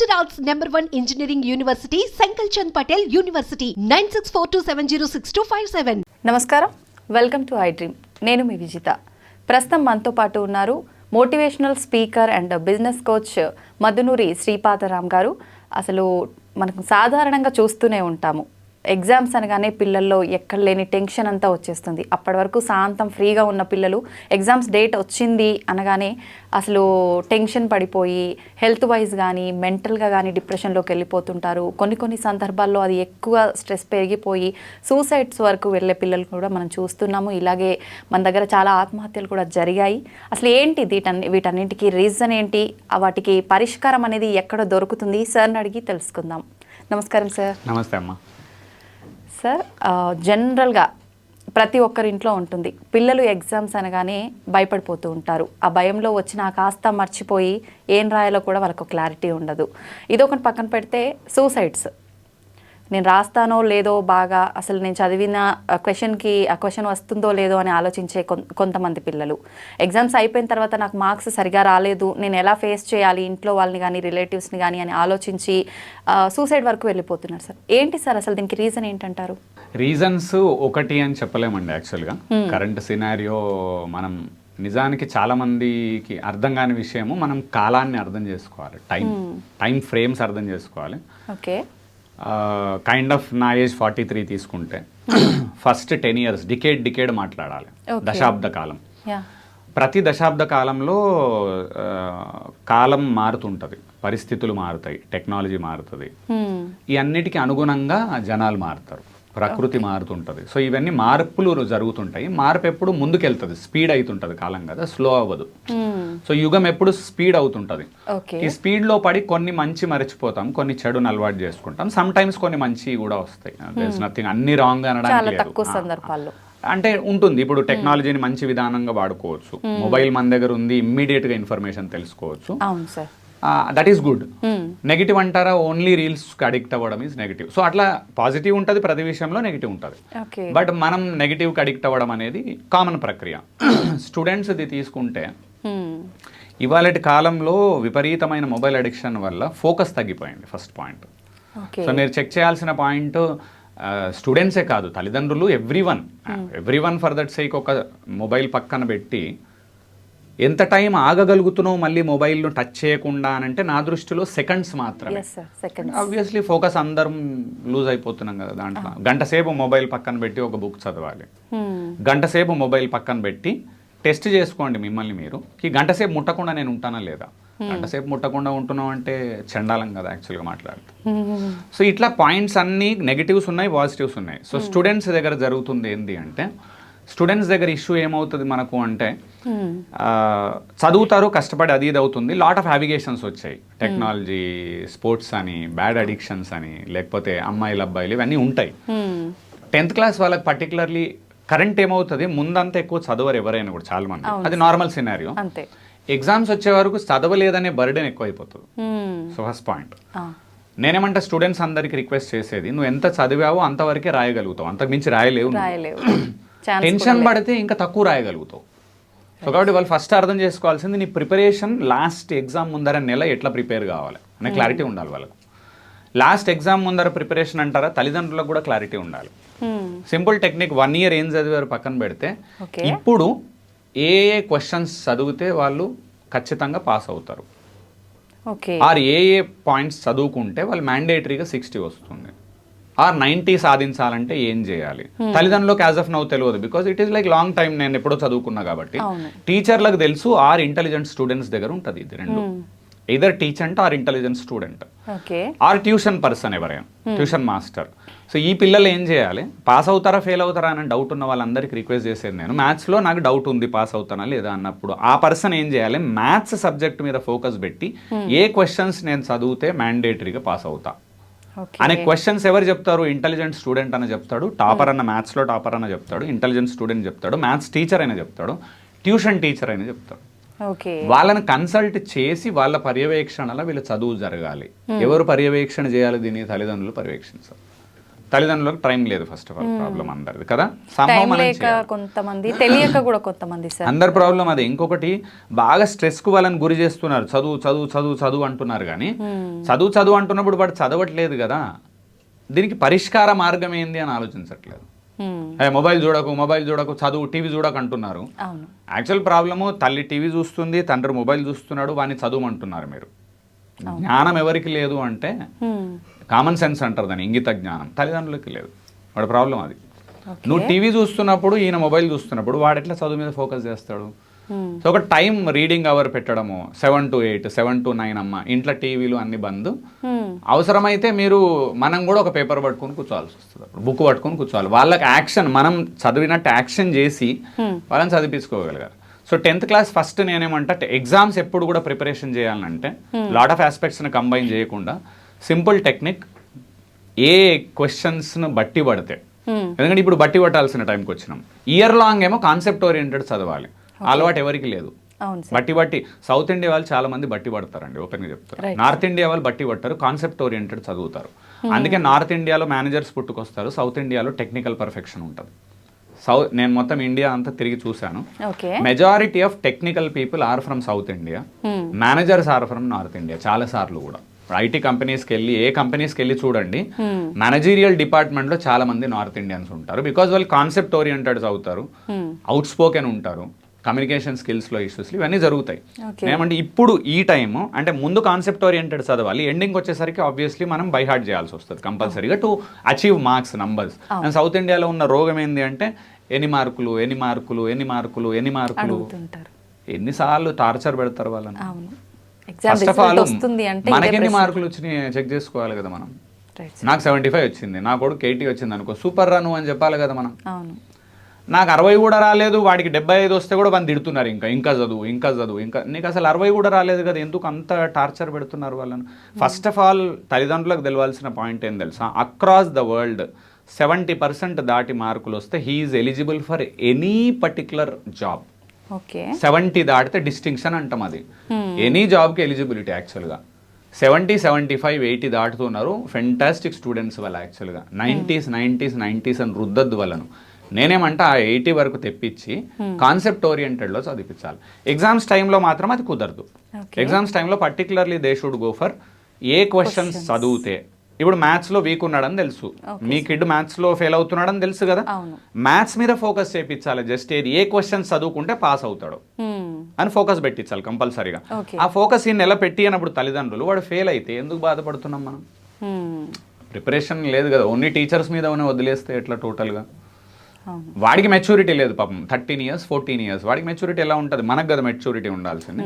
Gujarat's #1 engineering university, Sankalchand Patel University, 9642706257. నమస్కారం, welcome to I dream. నేను మీ విజిత. ప్రస్తుతం మనతో పాటు ఉన్నారు motivational speaker and business coach Madhunuri Sripadaram గారు. అసలు మనకు సాధారణంగా చూస్తూనే ఉంటాము, ఎగ్జామ్స్ అనగానే పిల్లల్లో ఎక్కడ లేని టెన్షన్ అంతా వచ్చేస్తుంది. అప్పటి వరకు శాంతం ఫ్రీగా ఉన్న పిల్లలు ఎగ్జామ్స్ డేట్ వచ్చింది అనగానే అసలు టెన్షన్ పడిపోయి హెల్త్ వైజ్ కానీ మెంటల్గా కానీ డిప్రెషన్లోకి వెళ్ళిపోతుంటారు. కొన్ని సందర్భాల్లో అది ఎక్కువ స్ట్రెస్ పెరిగిపోయి సూసైడ్స్ వరకు వెళ్ళే పిల్లలు కూడా మనం చూస్తున్నాము. ఇలాగే మన దగ్గర చాలా ఆత్మహత్యలు కూడా జరిగాయి. అసలు ఏంటి వీటన్నింటికి రీజన్ ఏంటి, వాటికి పరిష్కారం అనేది ఎక్కడ దొరుకుతుంది? సార్ని అడిగి తెలుసుకుందాం. నమస్కారం సార్. నమస్తే అమ్మా. సార్, జనరల్గా ప్రతి ఒక్కరి ఇంట్లో ఉంటుంది, పిల్లలు ఎగ్జామ్స్ అనగానే భయపడిపోతూ ఉంటారు. ఆ భయంలో వచ్చిన కాస్త మర్చిపోయి ఏం రాయాలో కూడా వాళ్ళకు క్లారిటీ ఉండదు. ఇదొకటి పక్కన పెడితే సూసైడ్స్, నేను రాస్తానో లేదో, బాగా అసలు నేను చదివిన క్వశ్చన్కి ఆ క్వశ్చన్ వస్తుందో లేదో అని ఆలోచించే కొంతమంది పిల్లలు, ఎగ్జామ్స్ అయిపోయిన తర్వాత నాకు మార్క్స్ సరిగా రాలేదు, నేను ఎలా ఫేస్ చేయాలి ఇంట్లో వాళ్ళని కానీ రిలేటివ్స్ని కానీ అని ఆలోచించి సూసైడ్ వరకు వెళ్ళిపోతున్నారు. సార్ ఏంటి సార్ అసలు దీనికి రీజన్ ఏంటంటారు? రీజన్స్ ఒకటి అని చెప్పలేమండి. యాక్చువల్గా కరెంట్ సినారియో మనం నిజానికి చాలా మందికి అర్థం కాని విషయము, మనం కాలాన్ని అర్థం చేసుకోవాలి, టైం ఫ్రేమ్స్ అర్థం చేసుకోవాలి. ఓకే, కైండ్ ఆఫ్ నా ఏజ్ 43 తీసుకుంటే ఫస్ట్ 10 years డికేడ్ మాట్లాడాలి. దశాబ్ద కాలం. ప్రతి దశాబ్ద కాలంలో కాలం మారుతుంటుంది, పరిస్థితులు మారుతాయి, టెక్నాలజీ మారుతుంది, ఈ అన్నిటికీ అనుగుణంగా జనాలు మారుతారు, ప్రకృతి మారుతుంటుంది. సో ఇవన్నీ మార్పులు జరుగుతుంటాయి. మార్పు ఎప్పుడు ముందుకెళ్తుంది, స్పీడ్ అవుతుంటుంది కాలం కదా, స్లో అవ్వదు. సో యుగం ఎప్పుడు స్పీడ్ అవుతుంటుంది. ఈ స్పీడ్ లో పడి కొన్ని మంచి మర్చిపోతాం, కొన్ని చెడును అలవాటు చేసుకుంటాం. సమ్ టైమ్స్ కొన్ని మంచి కూడా వస్తాయి. దేర్ ఇస్ నథింగ్, అన్ని రాంగ్ అనడానికి లేదు. అంటే ఉంటుంది. ఇప్పుడు టెక్నాలజీని మంచి విధానంగా వాడుకోవచ్చు. మొబైల్ మన దగ్గర ఉంది, ఇమ్మీడియట్ గా ఇన్ఫర్మేషన్ తెలుసుకోవచ్చు. That is good. నెగిటివ్ అంటారా? ఓన్లీ రీల్స్ అడిక్ట్ అవ్వడం ఈజ్ నెగిటివ్. సో అట్లా పాజిటివ్ ఉంటుంది, ప్రతి విషయంలో నెగిటివ్ ఉంటుంది. బట్ మనం నెగిటివ్కి అడిక్ట్ అవ్వడం అనేది కామన్ ప్రక్రియ. స్టూడెంట్స్ ఇది తీసుకుంటే ఇవాళటి కాలంలో విపరీతమైన మొబైల్ అడిక్షన్ వల్ల ఫోకస్ తగ్గిపోయింది. First point. సో మీరు చెక్ చేయాల్సిన పాయింట్, స్టూడెంట్సే కాదు, తల్లిదండ్రులు, every one for that sake ఒక మొబైల్ పక్కన పెట్టి ఎంత టైం ఆగగలుగుతున్నావు మళ్ళీ మొబైల్ను టచ్ చేయకుండా అనంటే నా దృష్టిలో సెకండ్స్ మాత్రమే. ఆబ్వియస్లీ ఫోకస్ అందరం లూజ్ అయిపోతున్నాం కదా దాంట్లో. గంట సేపు మొబైల్ పక్కన పెట్టి ఒక బుక్ చదవాలి, గంట సేపు మొబైల్ పక్కన పెట్టి టెస్ట్ చేసుకోండి మిమ్మల్ని మీరు, ఈ గంట సేపు ముట్టకుండా నేను ఉంటానా లేదా. గంట సేపు ముట్టకుండా ఉంటున్నాం అంటే చండాలం కదా యాక్చువల్గా మాట్లాడుతూ. సో ఇట్లా పాయింట్స్ అన్నీ నెగిటివ్స్ ఉన్నాయి, పాజిటివ్స్ ఉన్నాయి. సో స్టూడెంట్స్ దగ్గర జరుగుతుంది ఏంటి అంటే, స్టూడెంట్స్ దగ్గర ఇష్యూ ఏమవుతుంది మనకు అంటే, చదువుతారు కష్టపడి, అది ఇది అవుతుంది, లాట్ ఆఫ్ అవిగేషన్స్ వచ్చాయి. టెక్నాలజీ, స్పోర్ట్స్ అని, బ్యాడ్ అడిక్షన్స్ అని, లేకపోతే అమ్మాయిలు అబ్బాయిలు ఇవన్నీ ఉంటాయి. 10th క్లాస్ వాళ్ళకి పర్టికులర్లీ కరెంట్ ఏమవుతుంది, ముందంతా ఎక్కువ చదవరు ఎవరైనా కూడా, చాలా మంది. అది నార్మల్ సినారియో. ఎగ్జామ్స్ వచ్చే వరకు చదవలేదనే బర్డెన్ ఎక్కువ అయిపోతుంది. So first point. నేనేమంటే స్టూడెంట్స్ అందరికి రిక్వెస్ట్ చేసేది, నువ్వు ఎంత చదివావో అంతవరకే రాయగలుగుతావు, అంతకు మించి రాయలేవు. టెన్షన్ పడితే ఇంకా తక్కువ రాయగలుగుతావు. సో కాబట్టి వాళ్ళు ఫస్ట్ అర్థం చేసుకోవాల్సింది, నీ ప్రిపరేషన్ లాస్ట్ ఎగ్జామ్ ముందర నెల ఎట్లా ప్రిపేర్ కావాలి అనే క్లారిటీ ఉండాలి వాళ్ళకు. లాస్ట్ ఎగ్జామ్ ముందర ప్రిపరేషన్ అంటారా, తల్లిదండ్రులకు కూడా క్లారిటీ ఉండాలి. సింపుల్ టెక్నిక్, 1 year ఏం చదివారు పక్కన పెడితే, ఇప్పుడు ఏ క్వశ్చన్స్ చదివితే వాళ్ళు ఖచ్చితంగా పాస్ అవుతారు, ఆర్ ఏ పాయింట్స్ చదువుకుంటే వాళ్ళు మ్యాండేటరీగా 60 వస్తుంది, ఆర్ 90 సాధించాలంటే ఏం చేయాలి. తల్లిదండ్రులకు యాజ్ ఆఫ్ నౌ తెలియదు, because it is like long time, నేను ఎప్పుడో చదువుకున్నా కాబట్టి. టీచర్లకు తెలుసు, ఆర్ ఇంటెలిజెంట్ స్టూడెంట్స్ దగ్గర ఉంటుంది ఇది రెండు, either teacher or intelligent student, or tuition person, ఎవరైనా ట్యూషన్ మాస్టర్. సో ఈ పిల్లలు ఏం చేయాలి, పాస్ అవుతారా ఫెయిల్ అవుతారా అని డౌట్ ఉన్న వాళ్ళందరికీ రిక్వెస్ట్ చేసేది నేను, మ్యాథ్స్లో నాకు డౌట్ ఉంది పాస్ అవుతానా లేదా అన్నప్పుడు ఆ పర్సన్ ఏం చేయాలి, మ్యాథ్స్ సబ్జెక్ట్ మీద ఫోకస్ పెట్టి ఏ క్వశ్చన్స్ నేను చదివితే మ్యాండేటరీగా పాస్ అవుతా అనే క్వశ్చన్స్ ఎవరు చెప్తారు, ఇంటెలిజెంట్ స్టూడెంట్ అని చెప్తాడు, టాపర్ అన్న మ్యాథ్స్లో టాపర్ అన్న చెప్తాడు, ఇంటెలిజెంట్ స్టూడెంట్ చెప్తాడు, మ్యాథ్స్ టీచర్ అయినా చెప్తాడు, ట్యూషన్ టీచర్ అయినా చెప్తాడు. వాళ్ళని కన్సల్ట్ చేసి వాళ్ళ పర్యవేక్షణలో వీళ్ళ చదువు జరగాలి. ఎవరు పర్యవేక్షణ చేయాలి దీన్ని? తల్లిదండ్రులు పర్యవేక్షించాలి. తల్లిదండ్రులకు టైం లేదు ఫస్ట్ ఆఫ్ ఆల్ ప్రాబ్లం అందరిది కదా. టైం లేక కొంతమంది, తెలియక కూడా కొంతమంది సార్. అందరి ప్రాబ్లం అదే. ఇంకొకటి బాగా స్ట్రెస్కు వాళ్ళని గురి చేస్తున్నారు. చదువు చదువు చదువు చదువు అంటున్నారు కానీ చదువు అంటున్నప్పుడు వాడు చదవట్లేదు కదా. దీనికి పరిష్కార మార్గం ఏంది అని ఆలోచించట్లేదు. మొబైల్ చూడకు చదువు, టీవీ చూడకు అంటున్నారు. యాక్చువల్ ప్రాబ్లము తల్లి టీవీ చూస్తుంది, తండ్రి మొబైల్ చూస్తున్నాడు, వాడిని చదువుమంటున్నారు మీరు. జ్ఞానం ఎవరికి లేదు అంటే కామన్ సెన్స్ అంటారు దాన్ని, ఇంగిత జ్ఞానం తల్లిదండ్రులకి లేదు. వాడి ప్రాబ్లం అది. నువ్వు టీవీ చూస్తున్నప్పుడు, ఈయన మొబైల్ చూస్తున్నప్పుడు వాడు ఎట్లా చదువు మీద ఫోకస్ చేస్తాడు? సో ఒక టైం రీడింగ్ అవర్ పెట్టడము, 7 to 8, 7 to 9 అమ్మ, ఇంట్లో టీవీలు అన్ని బంద్. అవసరమైతే మనం కూడా ఒక పేపర్ పట్టుకొని కూర్చోవాల్సి వస్తుంది, బుక్ పట్టుకొని కూర్చోవాలి. వాళ్ళకి యాక్షన్, మనం చదివినట్టు యాక్షన్ చేసి వాళ్ళని చదివించుకోగలిగారు. సో 10th క్లాస్ ఫస్ట్ నేనేమంటే ఎగ్జామ్స్ ఎప్పుడు కూడా ప్రిపరేషన్ చేయాలంటే లాట్ ఆఫ్ ఆస్పెక్ట్స్ని కంబైన్ చేయకుండా సింపుల్ టెక్నిక్, ఏ క్వశ్చన్స్ను బట్టి పడితే, ఎందుకంటే ఇప్పుడు బట్టి పట్టాల్సిన టైంకి వచ్చినాం. ఇయర్ లాంగ్ ఏమో కాన్సెప్ట్ ఓరియంటెడ్ చదవాలి, అలవాటు ఎవరికి లేదు. బట్టి సౌత్ ఇండియా వాళ్ళు చాలా మంది బట్టి పడతారండి, ఓపెన్గా చెప్తారు. నార్త్ ఇండియా వాళ్ళు బట్టి పడతారు, కాన్సెప్ట్ ఓరియంటెడ్ చదువుతారు. అందుకే నార్త్ ఇండియాలో మేనేజర్స్ పుట్టుకొస్తారు, సౌత్ ఇండియాలో టెక్నికల్ పర్ఫెక్షన్ ఉంటుంది. నేను మొత్తం ఇండియా అంతా తిరిగి చూశాను. Majority of technical people are from south India, managers are from north India. చాలా సార్లు కూడా ఐటీ కంపెనీస్కి వెళ్ళి, ఏ కంపెనీస్కి వెళ్ళి చూడండి, మేనేజీరియల్ డిపార్ట్మెంట్లో చాలా మంది నార్త్ ఇండియన్స్ ఉంటారు. బికాజ్ వాళ్ళు కాన్సెప్ట్ ఓరియంటెడ్ చదువుతారు, అవుట్ స్పోకెన్ ఉంటారు, కమ్యూనికేషన్ స్కిల్స్లో ఇష్యూస్లు ఇవన్నీ జరుగుతాయి. ఏమంటే ఇప్పుడు ఈ టైము అంటే ముందు కాన్సెప్ట్ ఓరియంటెడ్ చదవాలి, ఎండింగ్ వచ్చేసరికి ఆబ్వియస్లీ మనం బై హార్ట్ చేయాల్సి వస్తుంది కంపల్సరీగా to achieve marks, numbers. And south ఇండియాలో ఉన్న రోగం ఏంటి అంటే ఎన్ని మార్కులు ఎన్నిసార్లు టార్చర్ పెడతారు వాళ్ళని. ఫస్ట్ ఆఫ్ ఆల్ మనకెన్ని మార్కులు వచ్చినాయి చెక్ చేసుకోవాలి కదా మనం. నాకు 75 వచ్చింది, నా కొడుకు 80 వచ్చింది అనుకో, సూపర్ రా నువ్వు అని చెప్పాలి కదా మనం. నాకు 60 కూడా రాలేదు, వాడికి 75 వస్తే కూడా వాళ్ళు తిడుతున్నారు, ఇంకా చదువు. నీకు అసలు 60 కూడా రాలేదు కదా, ఎందుకు అంత టార్చర్ పెడుతున్నారు వాళ్ళని? ఫస్ట్ ఆఫ్ ఆల్ తల్లిదండ్రులకు తెలవాల్సిన పాయింట్ ఏం తెలుసా, అక్రాస్ ద వరల్డ్ 70% దాటి మార్కులు వస్తే he is eligible for any particular job. 70 దాటితే డిస్టింక్షన్ అంటాం, అది ఎనీ జాబ్కి ఎలిజిబిలిటీ. యాక్చువల్గా 70, 75, 80 దాటుతున్నారు ఫెంటాస్టిక్ స్టూడెంట్స్ వాళ్ళు. యాక్చువల్గా 90s అని రుద్దద్దు వాళ్ళను. నేనేమంటే ఆ 80 వరకు తెప్పించి కాన్సెప్ట్ ఓరియంటెడ్లో చదివించాలి. ఎగ్జామ్స్ టైంలో మాత్రం అది కుదరదు. ఎగ్జామ్స్ టైంలో particularly they should go for a questions చదివితే. ఇప్పుడు మ్యాథ్స్లో వీక్ ఉన్నాడని తెలుసు, మీ కిడ్ మ్యాథ్స్లో ఫెయిల్ అవుతున్నాడని తెలుసు కదా, మ్యాథ్స్ మీద ఫోకస్ చేయించాలి. జస్ట్ ఏ క్వశ్చన్స్ చదువుకుంటే పాస్ అవుతాడు అని ఫోకస్ పెట్టించాలి కంపల్సరీగా. ఆ ఫోకస్ ఈ నెల పెట్టి అన్నప్పుడు తల్లిదండ్రులు వాడు ఫెయిల్ అయితే ఎందుకు బాధపడుతున్నాం మనం? ప్రిపరేషన్ లేదు కదా, ఓన్లీ టీచర్స్ మీద వదిలేస్తే ఎట్లా టోటల్గా? వాడికి మెచ్యూరిటీ లేదు పాపం, 13 years 14 years, వాడికి మెచ్యూరిటీ ఎలా ఉంటుంది? మనకు కదా మెచ్యూరిటీ ఉండాల్సింది.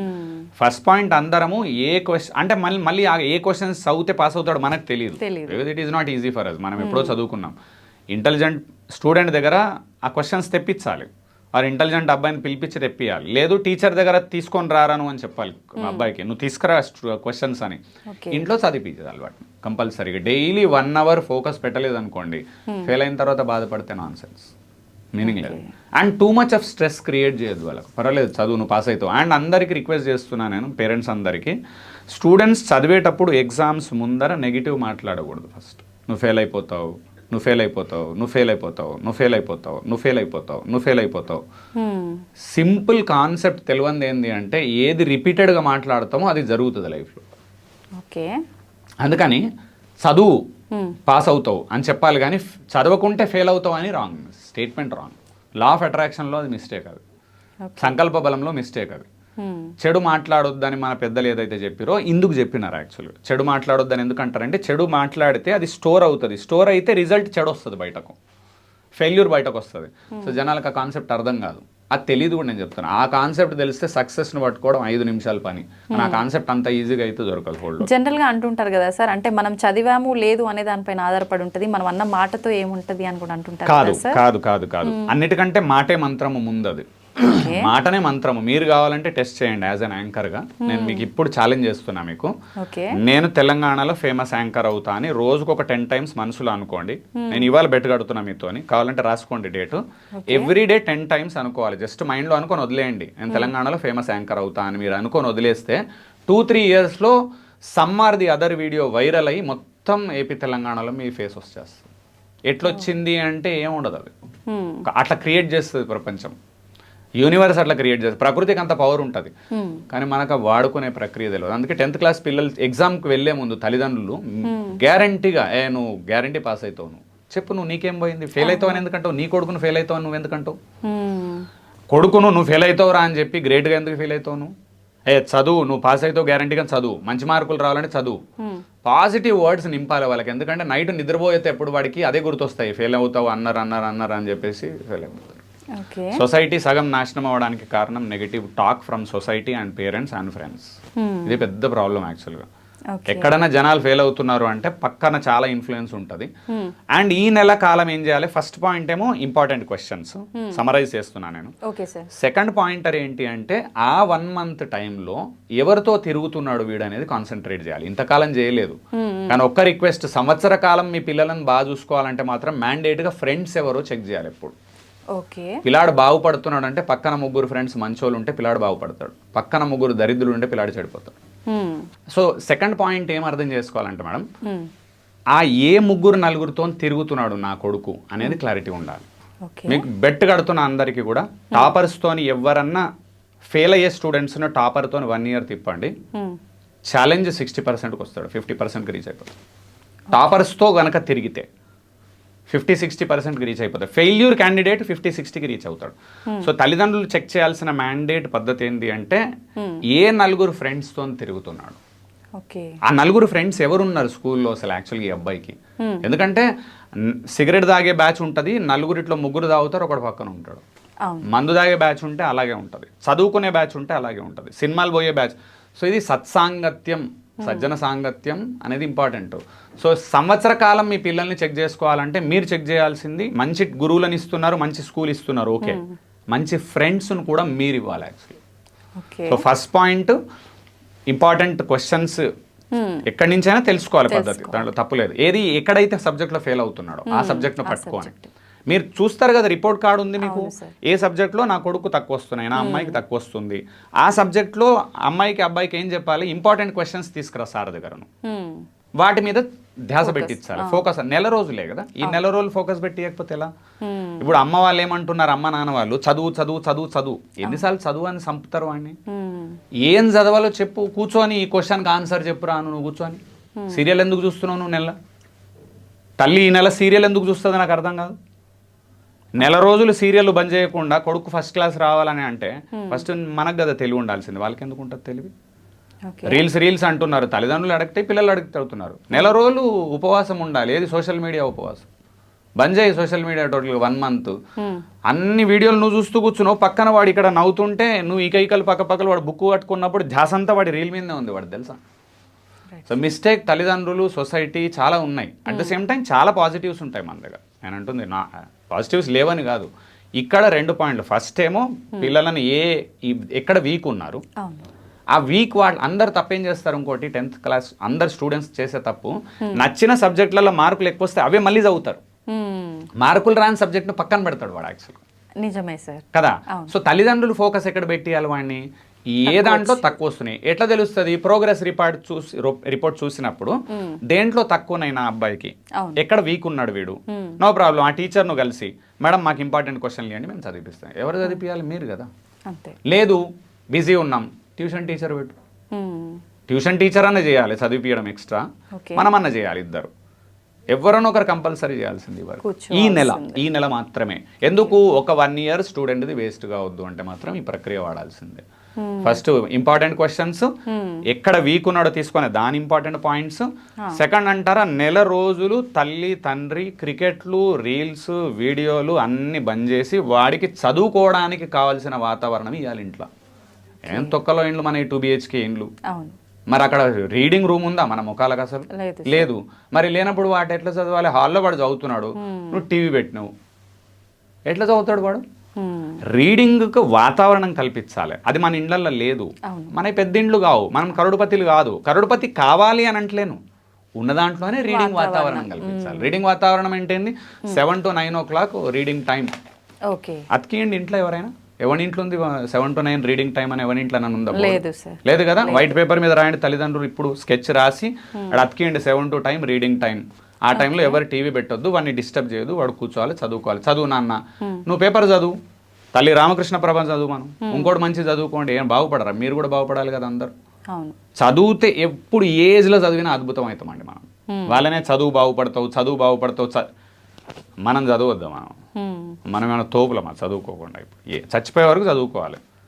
ఫస్ట్ పాయింట్, అందరము ఏ క్వశ్చన్ అంటే మళ్ళీ ఏ క్వశ్చన్స్ చదివితే పాస్ అవుతాడు మనకు తెలియదు. It is not easy for us. మనం ఎప్పుడో చదువుకున్నాం. ఇంటెలిజెంట్ స్టూడెంట్ దగ్గర ఆ క్వశ్చన్స్ తెప్పించాలి, వారు ఇంటెలిజెంట్ అబ్బాయిని పిలిపించి తెప్పియాలి. లేదు టీచర్ దగ్గర తీసుకొని రారాను అని చెప్పాలి అబ్బాయికి, నువ్వు తీసుకురా క్వశ్చన్స్ అని. ఇంట్లో చదివించాలి వాటిని కంపల్సరీగా. డైలీ 1 hour ఫోకస్ పెట్టలేదు అనుకోండి, ఫెయిల్ అయిన తర్వాత బాధపడితే నాన్ సెన్స్, మీనింగ్ లేదు. And too much of stress create చేయదు వాళ్ళకి. పర్వాలేదు చదువు, నువ్వు పాస్ అవుతావు. అండ్ అందరికీ రిక్వెస్ట్ చేస్తున్నాను నేను, పేరెంట్స్ అందరికీ, స్టూడెంట్స్ చదివేటప్పుడు ఎగ్జామ్స్ ముందర నెగిటివ్ మాట్లాడకూడదు. ఫస్ట్ నువ్వు ఫెయిల్ అయిపోతావు, సింపుల్ కాన్సెప్ట్ తెలియంది ఏంటి అంటే ఏది రిపీటెడ్గా మాట్లాడతామో అది జరుగుతుంది లైఫ్లో. అందుకని చదువు పాస్ అవుతావు అని చెప్పాలి, కానీ చదవకుంటే ఫెయిల్ అవుతావు అని wrong statement, wrong. Law of అట్రాక్షన్లో అది మిస్టేక్, అది సంకల్ప బలంలో మిస్టేక్. అది చెడు మాట్లాడొద్దని మన పెద్దలు ఏదైతే చెప్పారో ఇందుకు చెప్పినారు. యాక్చువల్గా చెడు మాట్లాడొద్దని ఎందుకంటారంటే చెడు మాట్లాడితే అది స్టోర్ అవుతుంది, స్టోర్ అయితే రిజల్ట్ చెడు వస్తుంది, బయటకు ఫెయిల్యూర్ బయటకు వస్తుంది. సో జనాలకు ఆ కాన్సెప్ట్ అర్థం కాదు, అది తెలియదు కూడా. నేను చెప్తాను, ఆ కాన్సెప్ట్ తెలిస్తే సక్సెస్ని పట్టుకోవడం 5 నిమిషాల పని. ఆ కాన్సెప్ట్ అంత ఈజీగా అయితే దొరకదు. హోల్డ్ జనరల్గా అంటుంటారు కదా సార్, అంటే మనం చదివాము లేదు అనే దానిపైన ఆధారపడి ఉంటుంది, మనం అన్న మాటతో ఏముంటుంది అని కూడా అంటుంటారు. కాదు. అన్నిటికంటే మాటే మంత్రము ముందు, అది మాటనే మంత్రము. మీరు కావాలంటే టెస్ట్ చేయండి యాజ్ అన్ యాంకర్గా. నేను మీకు ఇప్పుడు ఛాలెంజ్ చేస్తున్నా మీకు. నేను తెలంగాణలో ఫేమస్ యాంకర్ అవుతా అని రోజుకు ఒక 10 times మనసులో అనుకోండి. నేను ఇవాళ బెట్ కడుతున్నా మీతో, కావాలంటే రాసుకోండి డేటు. ఎవ్రీడే 10 times అనుకోవాలి. జస్ట్ మైండ్లో అనుకొని వదిలేయండి, నేను తెలంగాణలో ఫేమస్ యాంకర్ అవుతా అని. మీరు అనుకొని వదిలేస్తే 2-3 yearsలో some or the other video viral అయ్యి మొత్తం ఏపీ తెలంగాణలో మీ ఫేస్ వచ్చేస్తుంది. ఎట్లొచ్చింది అంటే ఏముండదు అది. అట్లా క్రియేట్ చేస్తుంది ప్రపంచం, యూనివర్స్ అట్లా క్రియేట్ చేస్తుంది. ప్రకృతికి అంత పవర్ ఉంటుంది, కానీ మనకు వాడుకునే ప్రక్రియ తెలియదు. అందుకే 10th క్లాస్ పిల్లలు ఎగ్జామ్కి వెళ్ళే ముందు తల్లిదండ్రులు గ్యారంటీగా నువ్వు గ్యారంటీ పాస్ అవుతావు, నువ్వు చెప్పు, నువ్వు నీకేం పోయింది, ఫెయిల్ అవుతావు అని ఎందుకంటావు, నీ కొడుకును ఫెయిల్ అవుతావు నువ్వు ఎందుకంటావు, కొడుకును నువ్వు ఫెయిల్ అవుతావు రా అని చెప్పి గ్రేట్గా ఎందుకు ఫెయిల్ అవుతావు నువ్వు, చదువు, నువ్వు పాస్ అవుతావు గ్యారంటీగా చదువు, మంచి మార్కులు రావాలంటే చదువు, పాజిటివ్ వర్డ్స్ నింపాలి వాళ్ళకి. ఎందుకంటే నైట్ నిద్రపోతే ఎప్పుడు వాడికి అదే గుర్తొస్తాయి, ఫెయిల్ అవుతావు అన్నారు అని చెప్పేసి ఫెయిల్ అవుతారు. సొసైటీ సగం నాశనం అవ్వడానికి కారణం negative talk from society and parents and friends. ఇది పెద్ద ప్రాబ్లం యాక్చువల్గా. ఎక్కడైనా జనాలు ఫెయిల్ అవుతున్నారు అంటే పక్కన చాలా ఇన్ఫ్లుయెన్స్ ఉంటుంది. అండ్ ఈ నెల కాలం ఏం చేయాలి, ఫస్ట్ పాయింట్ ఏమో ఇంపార్టెంట్ క్వశ్చన్స్ సమరైజ్ చేస్తున్నా నేను. సెకండ్ పాయింటర్ ఏంటి అంటే ఆ 1 month టైంలో ఎవరితో తిరుగుతున్నాడు వీడు అనేది కాన్సన్ట్రేట్ చేయాలి. ఇంతకాలం చేయలేదు, కానీ ఒక్క రిక్వెస్ట్, సంవత్సర కాలం మీ పిల్లలను బాగా చూసుకోవాలంటే మాత్రం మ్యాండేట్గా ఫ్రెండ్స్ ఎవరో చెక్ చేయాలి ఎప్పుడు. పిల్లాడు బాగుపడుతున్నాడు అంటే పక్కన 3 ఫ్రెండ్స్ మంచోళ్ళు ఉంటే పిల్లాడు బాగుపడతాడు, పక్కన 3 దరిద్రులు ఉంటే పిల్లాడు చెడిపోతాడు. సో సెకండ్ పాయింట్ ఏం అర్థం చేసుకోవాలంటే మేడం, ఆ ఏ 3-4తో తిరుగుతున్నాడు నా కొడుకు అనేది క్లారిటీ ఉండాలి. మీకు బెట్ కడుతున్న అందరికీ కూడా టాపర్స్తోని ఎవరన్నా ఫెయిల్ అయ్యే స్టూడెంట్స్ని టాపర్తో 1 year తిప్పండి, ఛాలెంజ్ 60%కి వస్తాడు, 50%కి రీచ్ అయిపోతాడు. టాపర్స్తో కనుక తిరిగితే 50-60%కి రీచ్ అయిపోతాడు. ఫెయిల్యూర్ క్యాండిడేట్ 50-60కి రీచ్ అవుతాడు. సో తల్లిదండ్రులు చెక్ చేయాల్సిన మ్యాండేట్ పద్ధతి ఏంటి అంటే ఏ 4 ఫ్రెండ్స్తో తిరుగుతున్నాడు, ఆ 4 ఫ్రెండ్స్ ఎవరున్నారు స్కూల్లో అసలు యాక్చువల్గా ఈ అబ్బాయికి. ఎందుకంటే సిగరెట్ తాగే బ్యాచ్ ఉంటుంది, 4 3 తాగుతారు, ఒకటి పక్కన ఉంటాడు. మందు తాగే బ్యాచ్ ఉంటే అలాగే ఉంటుంది, చదువుకునే బ్యాచ్ ఉంటే అలాగే ఉంటుంది, సినిమాలు పోయే బ్యాచ్. సో ఇది సత్సాంగత్యం, సజ్జన సాంగత్యం అనేది ఇంపార్టెంట్. సో సంవత్సర కాలం మీ పిల్లల్ని చెక్ చేసుకోవాలంటే మీరు చెక్ చేయాల్సింది మంచి గురువులను ఇస్తున్నారు, మంచి స్కూల్ ఇస్తున్నారు, ఓకే, మంచి ఫ్రెండ్స్ను కూడా మీరు ఇవ్వాలి actually. So first point important questions ఎక్కడి నుంచైనా తెలుసుకోవాలి పద్ధతి, దాంట్లో తప్పులేదు. ఏది ఎక్కడైతే సబ్జెక్ట్లో ఫెయిల్ అవుతున్నాడో ఆ సబ్జెక్ట్ను పట్టుకోవాలి. మీరు చూస్తారు కదా రిపోర్ట్ కార్డు ఉంది మీకు, ఏ సబ్జెక్ట్లో నా కొడుకు తక్కువ వస్తున్నాయి, నా అమ్మాయికి తక్కువ వస్తుంది, ఆ సబ్జెక్ట్లో అమ్మాయికి అబ్బాయికి ఏం చెప్పాలి, ఇంపార్టెంట్ క్వశ్చన్స్ తీసుకురా సార్ దగ్గరను, వాటి మీద ధ్యాస పెట్టించాలి, ఫోకస్. నెల రోజులే కదా, ఈ నెల రోజులు ఫోకస్ పెట్టియకపోతే ఎలా? ఇప్పుడు అమ్మ వాళ్ళు ఏమంటున్నారు, అమ్మ నాన్న వాళ్ళు చదువు చదువు చదువు చదువు, ఎన్నిసార్లు చదువు అని చంపుతారు వాడిని. ఏం చదవాలో చెప్పు, కూర్చొని ఈ క్వశ్చన్కి ఆన్సర్ చెప్పురా, నువ్వు కూర్చొని సీరియల్ ఎందుకు చూస్తున్నావు నువ్వు, నెల తల్లి ఈ నెల సీరియల్ ఎందుకు చూస్తుంది నాకు అర్థం కాదు. నెల రోజులు సీరియల్ బంద్ చేయకుండా కొడుకు ఫస్ట్ క్లాస్ రావాలని అంటే ఫస్ట్ మనకు కదా తెలివి ఉండాల్సింది, వాళ్ళకి ఎందుకు ఉంటుంది తెలివి? రీల్స్ అంటున్నారు, తల్లిదండ్రులు అడిగితే పిల్లలు అడుగుతున్నారు. నెల రోజులు ఉపవాసం ఉండాలి, ఏది సోషల్ మీడియా ఉపవాసం, బంద్ చేయి సోషల్ మీడియా టోటల్గా 1 month. అన్ని వీడియోలు నువ్వు చూస్తూ కూర్చున్నావు, పక్కన వాడు ఇక్కడ నవ్వుతుంటే నువ్వు ఈకైకలు పక్కపక్కలు వాడు బుక్ పట్టుకున్నప్పుడు ధ్యాసంతా వాడి రీల్ మీదే ఉంది వాడు, తెలుసా? సో మిస్టేక్ తల్లిదండ్రులు, సొసైటీ చాలా ఉన్నాయి. అట్ ద సేమ్ టైం చాలా పాజిటివ్స్ ఉంటాయి మన దగ్గర. నేను అంటుంది నా పాజిటివ్స్ లేవని కాదు, ఇక్కడ 2 పాయింట్లు. ఫస్ట్ ఏమో పిల్లలని ఎక్కడ వీక్ ఉన్నారు, ఆ వీక్ వాళ్ళు అందరు తప్పేం చేస్తారు. ఇంకోటి 10th క్లాస్ అందరు స్టూడెంట్స్ చేసే తప్పు, నచ్చిన సబ్జెక్టులలో మార్కులు ఎక్కువ వస్తే అవే మళ్ళీ చదువుతారు, మార్కులు రాని సబ్జెక్ట్ను పక్కన పెడతాడు వాడు యాక్చువల్గా. నిజమే సార్ కదా. సో తల్లిదండ్రులు ఫోకస్ ఎక్కడ పెట్టియాలి వాడిని, ఏ దాంట్లో తక్కువ వస్తున్నాయి ఎట్లా తెలుస్తుంది? ప్రోగ్రెస్ రిపోర్ట్ చూసినప్పుడు దేంట్లో తక్కువనైనా అబ్బాయికి ఎక్కడ వీక్ ఉన్నాడు వీడు, నో ప్రాబ్లం, ఆ టీచర్ను కలిసి మేడం మాకు ఇంపార్టెంట్ క్వశ్చన్లు ఇవ్వండి మేము చదివిస్తాం. ఎవరు చదివియాలి? మీరు కదా. లేదు బిజీ ఉన్నాం, ట్యూషన్ టీచర్ పెట్టు, ట్యూషన్ టీచర్ అన్న చేయాలి, చదివించడం ఎక్స్ట్రా మనమన్నా చేయాలి, ఇద్దరు ఎవరన్నా ఒకరు కంపల్సరీ చేయాల్సింది వరకు ఈ నెల మాత్రమే. ఎందుకు? ఒక 1 year స్టూడెంట్ది వేస్ట్ కావద్దు అంటే మాత్రం ఈ ప్రక్రియ వాడాల్సిందే. ఫస్ట్ ఇంపార్టెంట్ క్వశ్చన్స్, ఎక్కడ వీక్ ఉన్నాడో తీసుకునే దాని ఇంపార్టెంట్ పాయింట్స్. సెకండ్ అంటారా, నెల రోజులు తల్లి తండ్రి క్రికెట్లు, రీల్స్, వీడియోలు అన్ని బంద్ చేసి వాడికి చదువుకోవడానికి కావాల్సిన వాతావరణం ఇవ్వాలి ఇంట్లో. ఏం తొక్కలో ఇండ్లు మన 2 BHK ఇండ్లు, మరి అక్కడ రీడింగ్ రూమ్ ఉందా మన ముఖాలకు? అసలు లేదు. మరి లేనప్పుడు వాటి ఎట్లా చదవాలి? హాల్లో వాడు చదువుతున్నాడు, నువ్వు టీవీ పెట్టినావు, ఎట్లా చదువుతాడు వాడు? రీడింగ్కి వాతావరణం కల్పించాలి, అది మన ఇండ్లలో లేదు. మన పెద్ద ఇండ్లు కావు, మనం కరోడుపతిలు కాదు. కరోడుపతి కావాలి అని అంటలేను, ఉన్న దాంట్లోనే రీడింగ్ వాతావరణం కల్పించాలి. రీడింగ్ వాతావరణం ఏంటండి? 7 to 9 o'clock రీడింగ్ టైం అతికియండి ఇంట్లో. ఎవరైనా ఎవరి ఇంట్లో ఉంది 7 to 9 రీడింగ్ టైం అని? ఎవరి ఇంట్లో ఉందా? లేదు కదా. వైట్ పేపర్ మీద రాయండి, తల్లిదండ్రులు ఇప్పుడు స్కెచ్ రాసి అక్కడ అతికియండి 7 to 9 రీడింగ్ టైం. ఆ టైంలో ఎవరు టీవీ పెట్టొద్దు, వాడిని డిస్టర్బ్ చేయదు, వాడు కూర్చోవాలి, చదువుకోవాలి. చదువు నాన్న, నువ్వు పేపర్ చదువు, తల్లి రామకృష్ణ ప్రభ చదువు, మనం ఇంకోటి మంచి చదువుకోండి, ఏం బాగుపడరా? మీరు కూడా బాగుపడాలి కదా అందరు. అవును, చదివితే ఎప్పుడు ఏజ్లో చదివినా అద్భుతం అవుతామండి మనం. వాళ్ళనే చదువు బాగుపడతావు మనం చదవద్దాం. మనం ఏమైనా తోపులమా చదువుకోకుండా? ఇప్పుడు చచ్చిపోయే వరకు చదువుకోవాలి.